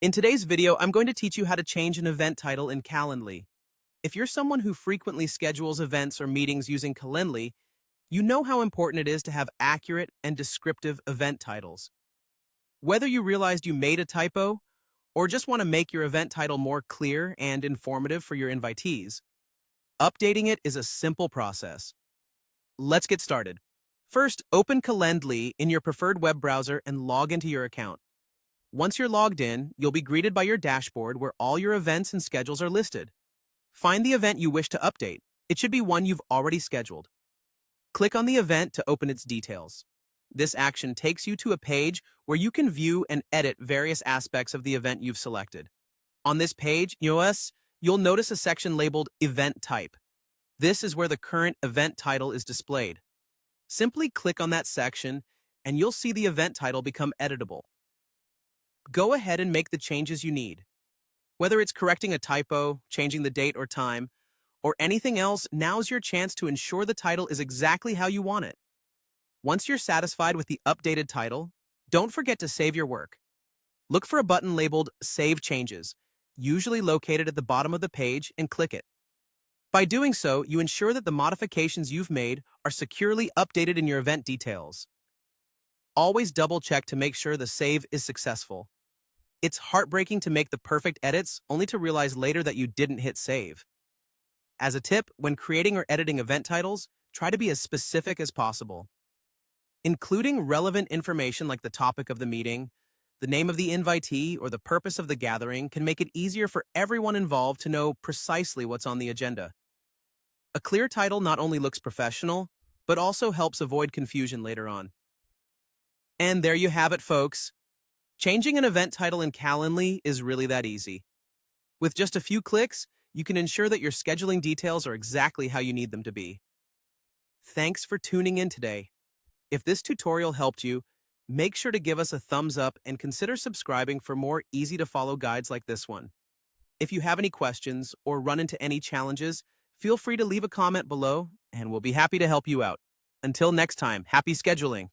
In today's video, I'm going to teach you how to change an event title in Calendly. If you're someone who frequently schedules events or meetings using Calendly, you know how important it is to have accurate and descriptive event titles. Whether you realized you made a typo or just want to make your event title more clear and informative for your invitees, updating it is a simple process. Let's get started. First, open Calendly in your preferred web browser and log into your account. Once you're logged in, you'll be greeted by your dashboard where all your events and schedules are listed. Find the event you wish to update. It should be one you've already scheduled. Click on the event to open its details. This action takes you to a page where you can view and edit various aspects of the event you've selected. On this page, you'll notice a section labeled Event Type. This is where the current event title is displayed. Simply click on that section, and you'll see the event title become editable. Go ahead and make the changes you need. Whether it's correcting a typo, changing the date or time, or anything else, now's your chance to ensure the title is exactly how you want it. Once you're satisfied with the updated title, don't forget to save your work. Look for a button labeled Save Changes, usually located at the bottom of the page, and click it. By doing so, you ensure that the modifications you've made are securely updated in your event details. Always double-check to make sure the save is successful. It's heartbreaking to make the perfect edits only to realize later that you didn't hit save. As a tip, when creating or editing event titles, try to be as specific as possible. Including relevant information like the topic of the meeting, the name of the invitee, or the purpose of the gathering can make it easier for everyone involved to know precisely what's on the agenda. A clear title not only looks professional, but also helps avoid confusion later on. And there you have it, folks. Changing an event title in Calendly is really that easy. With just a few clicks, you can ensure that your scheduling details are exactly how you need them to be. Thanks for tuning in today. If this tutorial helped you, make sure to give us a thumbs up and consider subscribing for more easy-to-follow guides like this one. If you have any questions or run into any challenges, feel free to leave a comment below, and we'll be happy to help you out. Until next time, happy scheduling!